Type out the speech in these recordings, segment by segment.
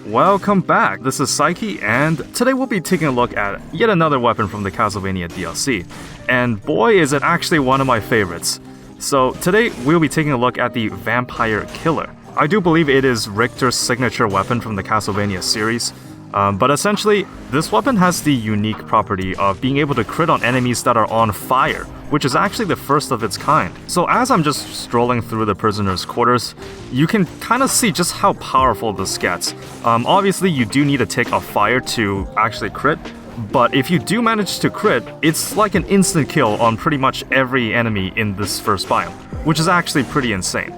Welcome back, this is Pseychie, and today we'll be taking a look at yet another weapon from the Castlevania DLC. And boy is it actually one of my favorites. So today we'll be taking a look at the Vampire Killer. I do believe it is Richter's signature weapon from the Castlevania series. But essentially, this weapon has the unique property of being able to crit on enemies that are on fire, which is actually the first of its kind. So as I'm just strolling through the prisoner's quarters, you can kind of see just how powerful this gets. Obviously, you do need to take a fire to actually crit, but if you do manage to crit, it's like an instant kill on pretty much every enemy in this first biome, which is actually pretty insane.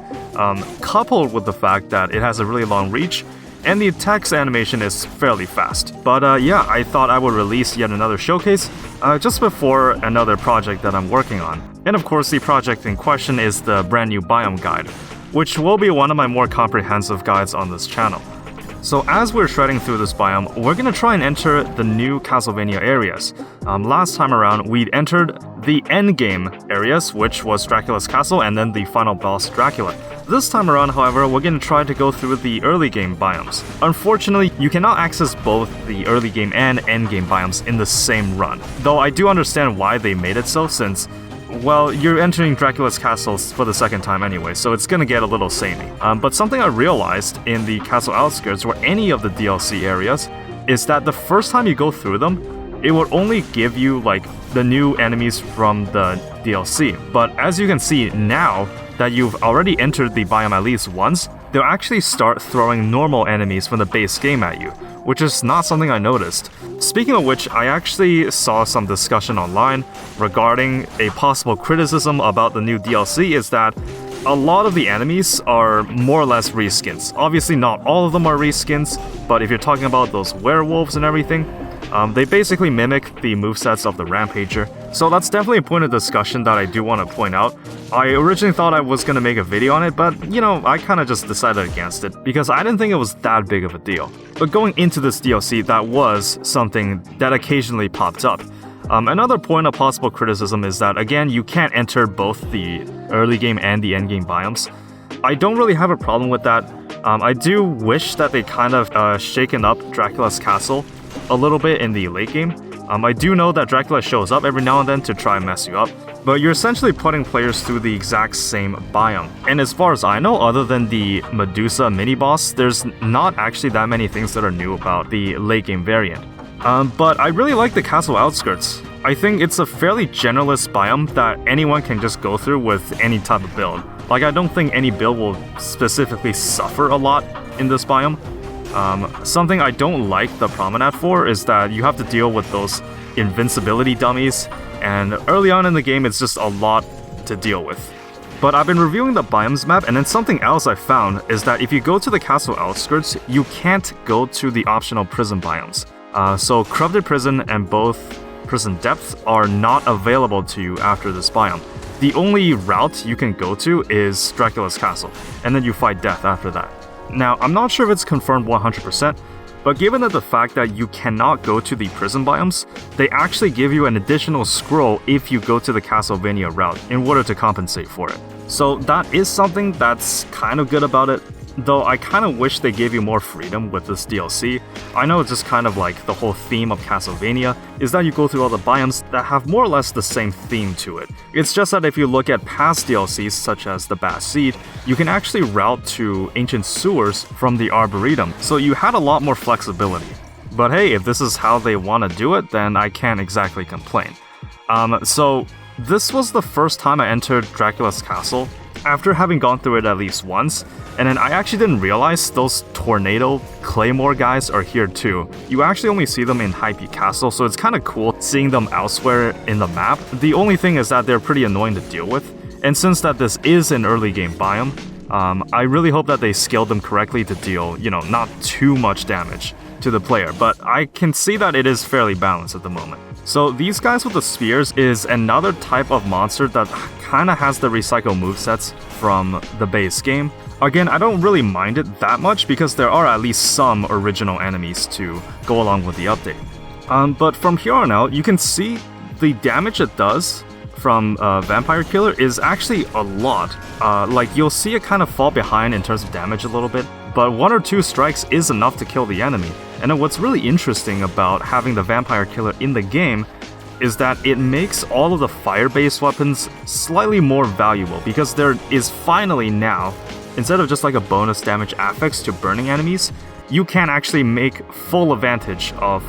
Coupled with the fact that it has a really long reach, and the attack's animation is fairly fast. But yeah, I thought I would release yet another showcase just before another project that I'm working on. And of course, the project in question is the brand new biome guide, which will be one of my more comprehensive guides on this channel. So as we're shredding through this biome, we're gonna try and enter the new Castlevania areas. Last time around, we'd entered the endgame areas, which was Dracula's castle and then the final boss Dracula. This time around, however, we're going to try to go through the early game biomes. Unfortunately, you cannot access both the early game and end game biomes in the same run. Though I do understand why they made it so, since, well, you're entering Dracula's castle for the second time anyway, so it's gonna get a little samey. But something I realized in the castle outskirts or any of the DLC areas is that the first time you go through them, it will only give you like the new enemies from the DLC. But as you can see now that you've already entered the biome at least once, they'll actually start throwing normal enemies from the base game at you, which is not something I noticed. Speaking of which, I actually saw some discussion online regarding a possible criticism about the new DLC is that a lot of the enemies are more or less reskins. Obviously not all of them are reskins, but if you're talking about those werewolves and everything, they basically mimic the movesets of the Rampager. So that's definitely a point of discussion that I do want to point out. I originally thought I was going to make a video on it, but you know, I kind of just decided against it because I didn't think it was that big of a deal. But going into this DLC, that was something that occasionally popped up. Another point of possible criticism is that, again, you can't enter both the early game and the end game biomes. I don't really have a problem with that. I do wish that they kind of shaken up Dracula's castle a little bit in the late game. I do know that Dracula shows up every now and then to try and mess you up, but you're essentially putting players through the exact same biome. And as far as I know, other than the Medusa mini-boss, there's not actually that many things that are new about the late game variant. But I really like the castle outskirts. I think it's a fairly generalist biome that anyone can just go through with any type of build. Like, I don't think any build will specifically suffer a lot in this biome. Something I don't like the promenade for is that you have to deal with those invincibility dummies, and early on in the game it's just a lot to deal with. But I've been reviewing the biomes map, and then something else I found is that if you go to the castle outskirts, you can't go to the optional prison biomes. So Corrupted Prison and both Prison Depths are not available to you after this biome. The only route you can go to is Dracula's castle, and then you fight death after that. Now, I'm not sure if it's confirmed 100%, but given that the fact that you cannot go to the prison biomes, they actually give you an additional scroll if you go to the Castlevania route in order to compensate for it. So that is something that's kind of good about it, though I kind of wish they gave you more freedom with this DLC. I know it's just kind of like the whole theme of Castlevania is that you go through all the biomes that have more or less the same theme to it. It's just that if you look at past DLCs such as the Bat Seed, you can actually route to ancient sewers from the Arboretum, so you had a lot more flexibility. But hey, if this is how they want to do it, then I can't exactly complain. So this was the first time I entered Dracula's castle after having gone through it at least once, and then I actually didn't realize those tornado claymore guys are here too. You actually only see them in High Peak Castle, so it's kind of cool seeing them elsewhere in the map. The only thing is that they're pretty annoying to deal with, and since that this is an early game biome, I really hope that they scaled them correctly to deal, not too much damage to the player, but I can see that it is fairly balanced at the moment. So these guys with the spears is another type of monster that kinda has the recycle movesets from the base game. Again, I don't really mind it that much because there are at least some original enemies to go along with the update. But from here on out, you can see the damage it does from Vampire Killer is actually a lot. Like, you'll see it kind of fall behind in terms of damage a little bit, but 1 or 2 strikes is enough to kill the enemy. And then what's really interesting about having the vampire killer in the game is that it makes all of the fire-based weapons slightly more valuable, because there is finally now, instead of just like a bonus damage affix to burning enemies, you can actually make full advantage of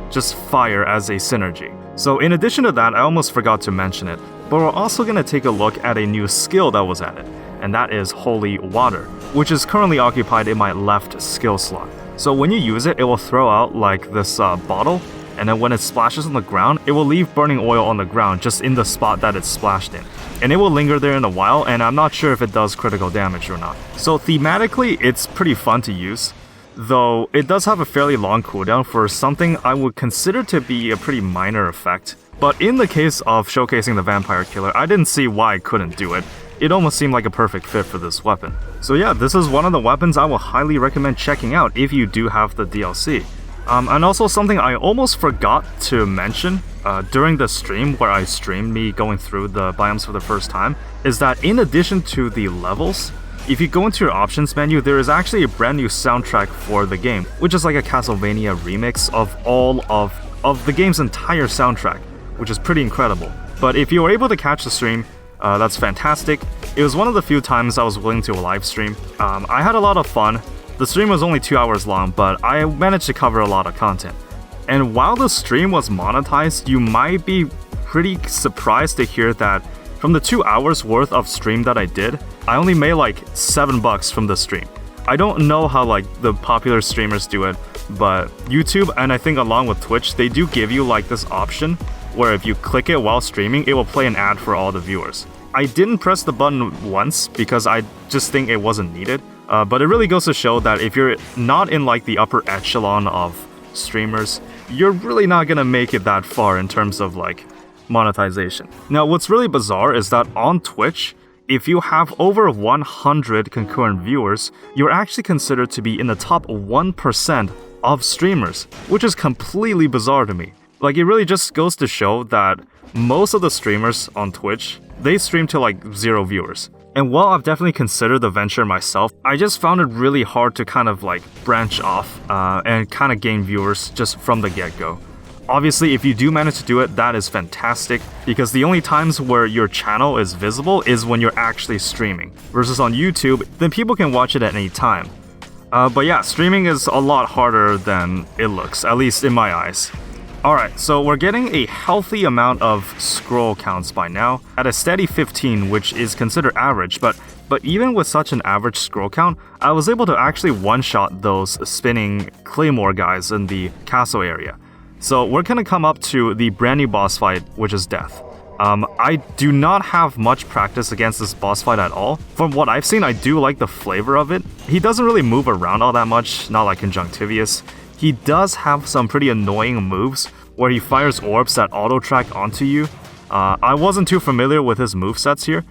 just fire as a synergy. So in addition to that, I almost forgot to mention it, but we're also going to take a look at a new skill that was added, and that is Holy Water, which is currently occupied in my left skill slot. So when you use it, it will throw out like this bottle, and then when it splashes on the ground, it will leave burning oil on the ground just in the spot that it's splashed in. And it will linger there in a while, and I'm not sure if it does critical damage or not. So thematically, it's pretty fun to use, though it does have a fairly long cooldown for something I would consider to be a pretty minor effect. But in the case of showcasing the vampire killer, I didn't see why I couldn't do it. It almost seemed like a perfect fit for this weapon. So yeah, this is one of the weapons I will highly recommend checking out if you do have the DLC. And also something I almost forgot to mention during the stream where I streamed me going through the biomes for the first time, is that in addition to the levels, if you go into your options menu, there is actually a brand new soundtrack for the game, which is like a Castlevania remix of all of the game's entire soundtrack, which is pretty incredible. But if you were able to catch the stream, that's fantastic. It was one of the few times I was willing to live stream. I had a lot of fun. The stream was only 2 hours long, but I managed to cover a lot of content. And while the stream was monetized, you might be pretty surprised to hear that from the 2 hours worth of stream that I did, I only made like $7 from the stream. I don't know how like the popular streamers do it, but YouTube, and I think along with Twitch, they do give you like this option where if you click it while streaming, it will play an ad for all the viewers. I didn't press the button once because I just think it wasn't needed. But it really goes to show that if you're not in like the upper echelon of streamers, you're really not gonna make it that far in terms of like monetization. Now, what's really bizarre is that on Twitch, if you have over 100 concurrent viewers, you're actually considered to be in the top 1% of streamers, which is completely bizarre to me. Like, it really just goes to show that most of the streamers on Twitch, they stream to like 0 viewers. And while I've definitely considered the venture myself, I just found it really hard to kind of like branch off and kind of gain viewers just from the get-go. Obviously, if you do manage to do it, that is fantastic, because the only times where your channel is visible is when you're actually streaming. Versus on YouTube, then people can watch it at any time. But yeah, streaming is a lot harder than it looks, at least in my eyes. Alright, so we're getting a healthy amount of scroll counts by now, at a steady 15, which is considered average, but even with such an average scroll count, I was able to actually one-shot those spinning claymore guys in the castle area. So we're gonna come up to the brand new boss fight, which is Death. I do not have much practice against this boss fight at all. From what I've seen, I do like the flavor of it. He doesn't really move around all that much, not like Conjunctivius. He does have some pretty annoying moves where he fires orbs that auto-track onto you. I wasn't too familiar with his movesets here,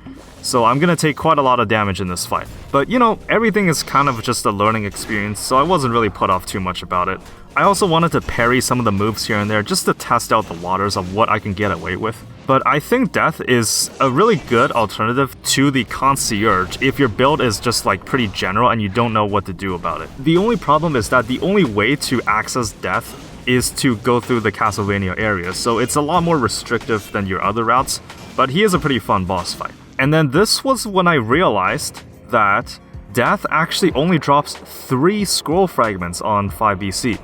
so I'm gonna take quite a lot of damage in this fight. But you know, everything is kind of just a learning experience, so I wasn't really put off too much about it. I also wanted to parry some of the moves here and there just to test out the waters of what I can get away with. But I think Death is a really good alternative to the Concierge if your build is just like pretty general and you don't know what to do about it. The only problem is that the only way to access Death is to go through the Castlevania area, so it's a lot more restrictive than your other routes, but he is a pretty fun boss fight. And then this was when I realized that Death actually only drops 3 scroll fragments on 5BC,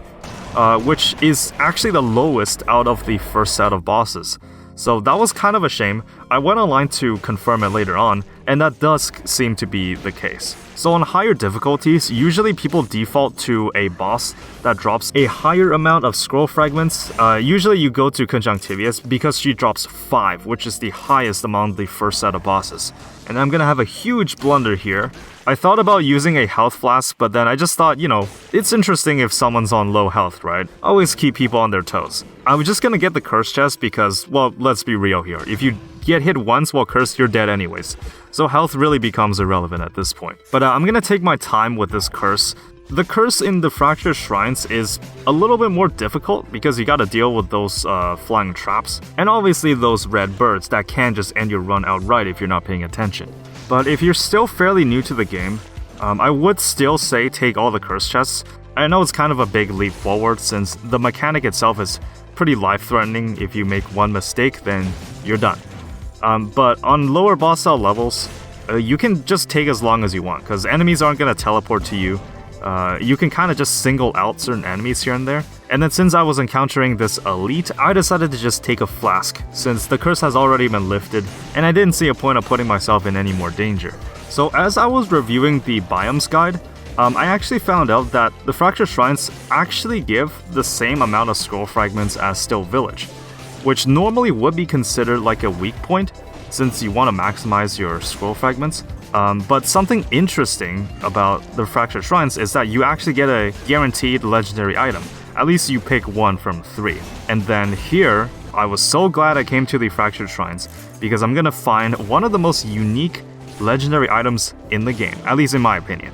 which is actually the lowest out of the first set of bosses. So that was kind of a shame. I went online to confirm it later on, and that does seem to be the case. So on higher difficulties, usually people default to a boss that drops a higher amount of scroll fragments. Usually you go to Conjunctivius because she drops 5, which is the highest among the first set of bosses. And I'm gonna have a huge blunder here. I thought about using a health flask, but then I just thought, you know, it's interesting if someone's on low health, right? Always keep people on their toes. I was just gonna get the curse chest because, well, let's be real here. If you get hit once while cursed, you're dead anyways. So health really becomes irrelevant at this point. But I'm gonna take my time with this curse. The curse in the Fractured Shrines is a little bit more difficult because you gotta deal with those flying traps, and obviously those red birds that can just end your run outright if you're not paying attention. But if you're still fairly new to the game, I would still say take all the curse chests. I know it's kind of a big leap forward since the mechanic itself is pretty life-threatening. If you make one mistake, then you're done. But on lower boss style levels, you can just take as long as you want, because enemies aren't going to teleport to you. You can kind of just single out certain enemies here and there. And then since I was encountering this elite, I decided to just take a flask, since the curse has already been lifted, and I didn't see a point of putting myself in any more danger. So as I was reviewing the biomes guide, I actually found out that the Fractured Shrines actually give the same amount of scroll fragments as Still Village, which normally would be considered like a weak point, since you want to maximize your scroll fragments. But something interesting about the Fractured Shrines is that you actually get a guaranteed legendary item. At least you pick one from 3. And then here, I was so glad I came to the Fractured Shrines, because I'm gonna find one of the most unique legendary items in the game, at least in my opinion.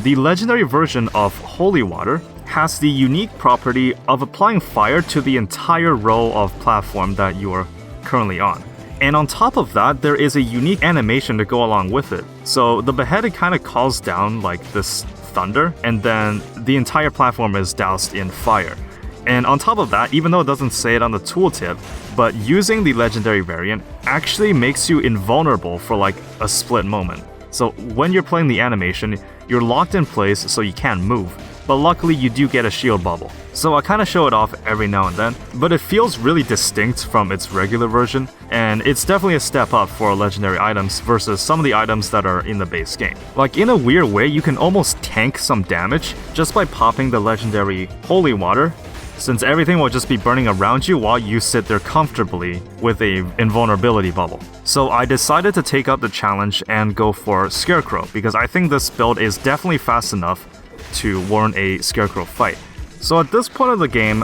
The legendary version of Holy Water has the unique property of applying fire to the entire row of platform that you are currently on. And on top of that, there is a unique animation to go along with it. So the beheaded kind of calls down like this thunder, and then the entire platform is doused in fire. And on top of that, even though it doesn't say it on the tooltip, but using the legendary variant actually makes you invulnerable for like a split moment. So when you're playing the animation, you're locked in place so you can't move. But luckily you do get a shield bubble. So I kind of show it off every now and then, but it feels really distinct from its regular version, and it's definitely a step up for legendary items versus some of the items that are in the base game. Like in a weird way, you can almost tank some damage just by popping the legendary Holy Water, since everything will just be burning around you while you sit there comfortably with a invulnerability bubble. So I decided to take up the challenge and go for Scarecrow, because I think this build is definitely fast enough to warrant a Scarecrow fight. So at this point of the game,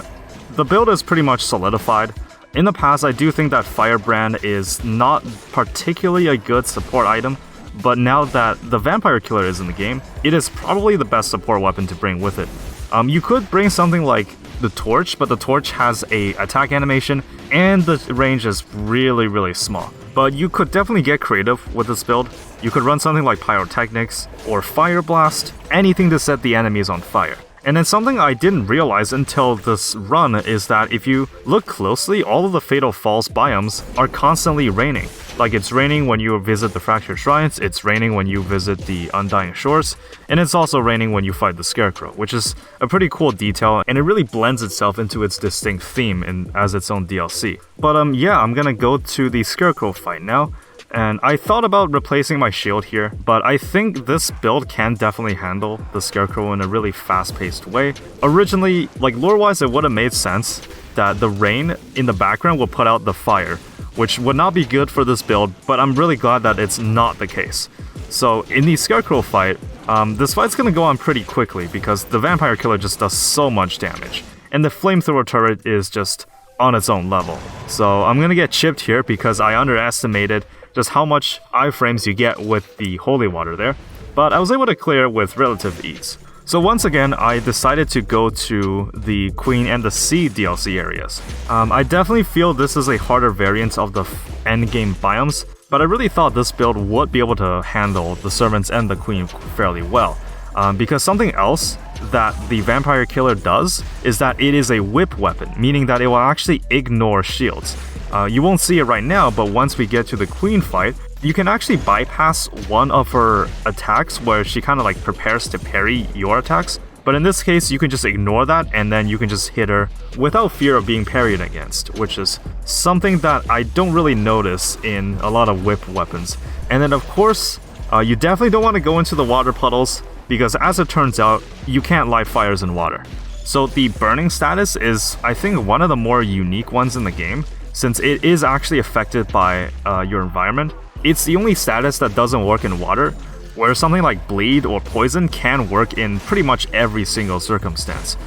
the build is pretty much solidified. In the past, I do think that Firebrand is not particularly a good support item, but now that the Vampire Killer is in the game, it is probably the best support weapon to bring with it. You could bring something like the Torch, but the Torch has a attack animation, and the range is really small. But you could definitely get creative with this build. You could run something like Pyrotechnics or Fire Blast, anything to set the enemies on fire. And then something I didn't realize until this run is that if you look closely, all of the Fatal Falls biomes are constantly raining. Like it's raining when you visit the Fractured Shrines, it's raining when you visit the Undying Shores, and it's also raining when you fight the Scarecrow, which is a pretty cool detail, and it really blends itself into its distinct theme as its own DLC. But yeah, I'm gonna go to the Scarecrow fight now. And I thought about replacing my shield here, but I think this build can definitely handle the Scarecrow in a really fast-paced way. Originally, like lore-wise, it would have made sense that the rain in the background will put out the fire, which would not be good for this build, but I'm really glad that it's not the case. So in the Scarecrow fight, this fight's gonna go on pretty quickly because the Vampire Killer just does so much damage, and the Flamethrower turret is just on its own level. So I'm gonna get chipped here because I underestimated just how much iframes you get with the Holy Water there, but I was able to clear with relative ease. So once again, I decided to go to the Queen and the Sea DLC areas. I definitely feel this is a harder variant of the endgame biomes, but I really thought this build would be able to handle the Servants and the Queen fairly well. Because something else that the Vampire Killer does is that it is a whip weapon, meaning that it will actually ignore shields. You won't see it right now, but once we get to the Queen fight, you can actually bypass one of her attacks where she kind of like prepares to parry your attacks. But in this case, you can just ignore that and then you can just hit her without fear of being parried against, which is something that I don't really notice in a lot of whip weapons. And then of course, you definitely don't want to go into the water puddles because as it turns out, you can't light fires in water. So the burning status is, I think, one of the more unique ones in the game, since it is actually affected by your environment. It's the only status that doesn't work in water, where something like bleed or poison can work in pretty much every single circumstance.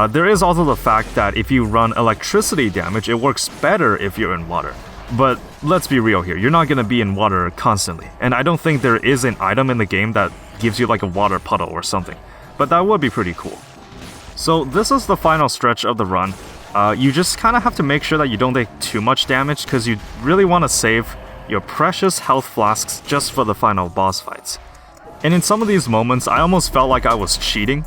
There is also the fact that if you run electricity damage, it works better if you're in water. But let's be real here, you're not going to be in water constantly, and I don't think there is an item in the game that gives you like a water puddle or something, but that would be pretty cool. So this is the final stretch of the run. You just kind of have to make sure that you don't take too much damage because you really want to save your precious health flasks just for the final boss fights. And in some of these moments, I almost felt like I was cheating,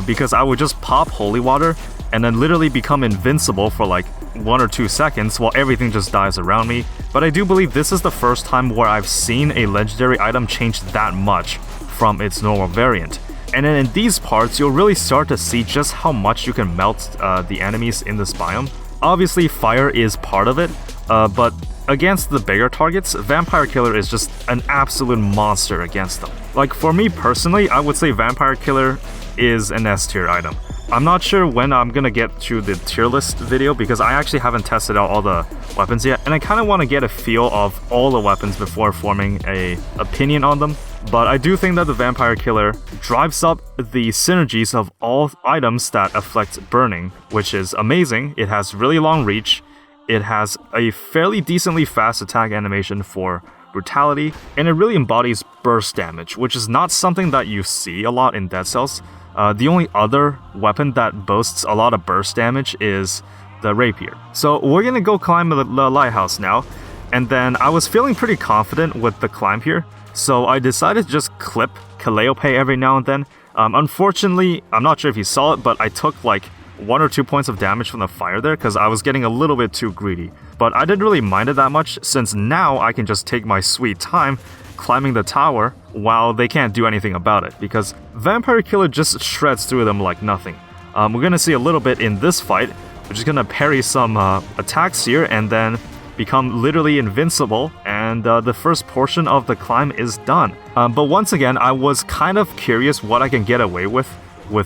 because I would just pop holy water and then literally become invincible for like 1 or 2 seconds while everything just dies around me. But I do believe this is the first time where I've seen a legendary item change that much from its normal variant. And then in these parts, you'll really start to see just how much you can melt the enemies in this biome. Obviously, fire is part of it, but against the bigger targets, Vampire Killer is just an absolute monster against them. Like for me personally, I would say Vampire Killer is an S tier item. I'm not sure when I'm gonna get to the tier list video because I actually haven't tested out all the weapons yet, and I kind of want to get a feel of all the weapons before forming a opinion on them. But I do think that the Vampire Killer drives up the synergies of all items that affect burning, which is amazing. It has really long reach, it has a fairly decently fast attack animation for brutality, and it really embodies burst damage, which is not something that you see a lot in Dead Cells. The only other weapon that boasts a lot of burst damage is the rapier. So we're gonna go climb the lighthouse now, and then I was feeling pretty confident with the climb here, so I decided to just clip Calliope every now and then. Unfortunately, I'm not sure if you saw it, but I took like 1 or 2 points of damage from the fire there because I was getting a little bit too greedy. But I didn't really mind it that much, since now I can just take my sweet time climbing the tower while they can't do anything about it, because Vampire Killer just shreds through them like nothing. We're gonna see a little bit in this fight. We're just gonna parry some attacks here and then become literally invincible, and the first portion of the climb is done. But once again, I was kind of curious what I can get away with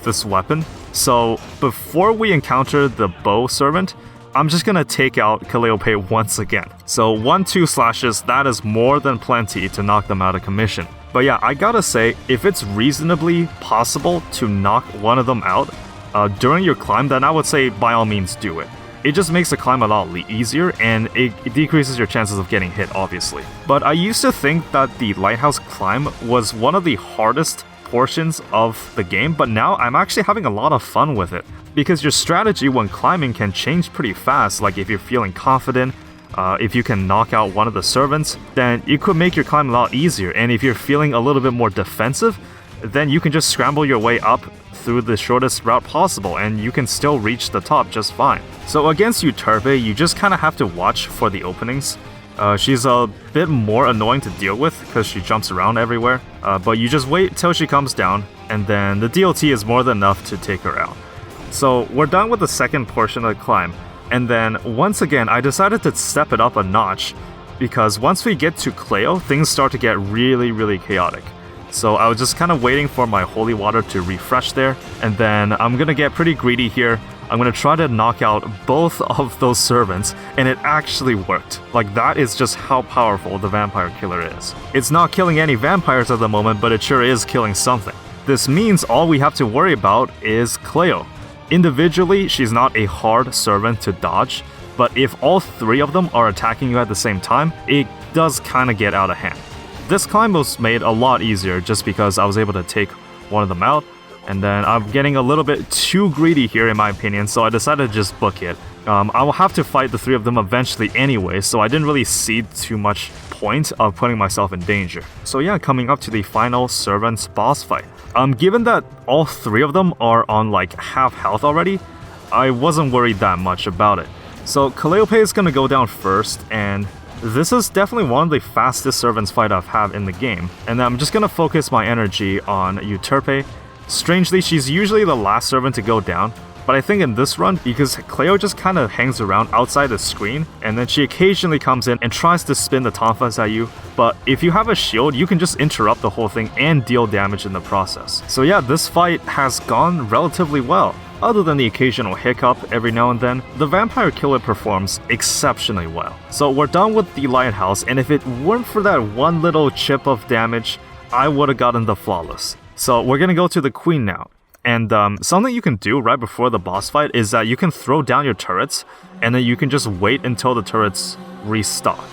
this weapon. So before we encounter the bow servant, I'm just gonna take out Calliope once again. So 1-2 slashes, that is more than plenty to knock them out of commission. But yeah, I gotta say, if it's reasonably possible to knock one of them out during your climb, then I would say by all means do it. It just makes the climb a lot easier, and it decreases your chances of getting hit, obviously. But I used to think that the lighthouse climb was one of the hardest portions of the game, but now I'm actually having a lot of fun with it, because your strategy when climbing can change pretty fast. Like if you're feeling confident, if you can knock out one of the servants, then you could make your climb a lot easier. And if you're feeling a little bit more defensive, then you can just scramble your way up through the shortest route possible, and you can still reach the top just fine. So against Euterpe, you just kind of have to watch for the openings. She's a bit more annoying to deal with because she jumps around everywhere, but you just wait till she comes down, and then the DLT is more than enough to take her out. So we're done with the second portion of the climb, and then once again I decided to step it up a notch, because once we get to Cleo, things start to get really chaotic. So I was just kind of waiting for my holy water to refresh there, and then I'm gonna get pretty greedy here. I'm gonna try to knock out both of those servants, and it actually worked. Like, that is just how powerful the Vampire Killer is. It's not killing any vampires at the moment, but it sure is killing something. This means all we have to worry about is Cleo. Individually, she's not a hard servant to dodge, but if all three of them are attacking you at the same time, it does kind of get out of hand. This climb was made a lot easier just because I was able to take one of them out, and then I'm getting a little bit too greedy here in my opinion, so I decided to just book it. I will have to fight the three of them eventually anyway, so I didn't really see too much point of putting myself in danger. So yeah, coming up to the final servants boss fight. Given that all three of them are on like half health already, I wasn't worried that much about it. So Calliope is gonna go down first, and this is definitely one of the fastest servants fight I've had in the game, and I'm just gonna focus my energy on Euterpe. Strangely, she's usually the last servant to go down, but I think in this run, because Cleo just kind of hangs around outside the screen, and then she occasionally comes in and tries to spin the tonfas at you, but if you have a shield, you can just interrupt the whole thing and deal damage in the process. So yeah, this fight has gone relatively well. Other than the occasional hiccup every now and then, the Vampire Killer performs exceptionally well. So we're done with the Lighthouse, and if it weren't for that one little chip of damage, I would have gotten the Flawless. So we're gonna go to the Queen now. And something you can do right before the boss fight is that you can throw down your turrets, and then you can just wait until the turrets restock.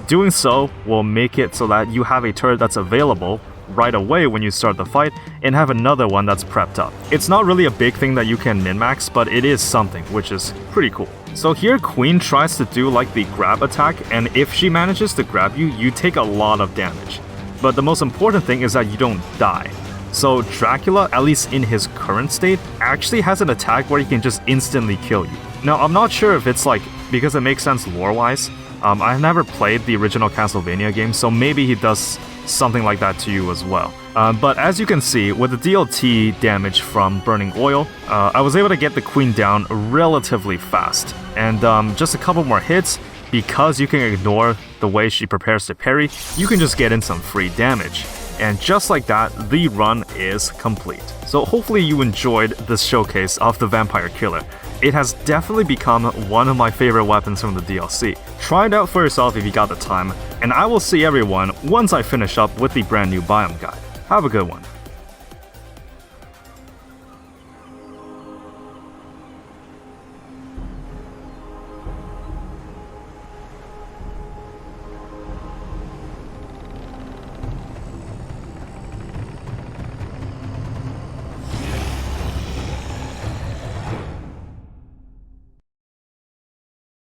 Doing so will make it so that you have a turret that's available right away when you start the fight, and have another one that's prepped up. It's not really a big thing that you can min-max, but it is something, which is pretty cool. So here Queen tries to do like the grab attack, and if she manages to grab you, you take a lot of damage. but the most important thing is that you don't die. So Dracula, at least in his current state, actually has an attack where he can just instantly kill you. Now, I'm not sure if it's like, because it makes sense lore-wise. I've never played the original Castlevania game, so maybe he does something like that to you as well. But as you can see, with the DLT damage from burning oil, I was able to get the queen down relatively fast. And just a couple more hits, because you can ignore the way she prepares to parry, you can just get in some free damage. And just like that, the run is complete. So hopefully you enjoyed this showcase of the Vampire Killer. It has definitely become one of my favorite weapons from the DLC. Try it out for yourself if you got the time, and I will see everyone once I finish up with the brand new biome guide. Have a good one.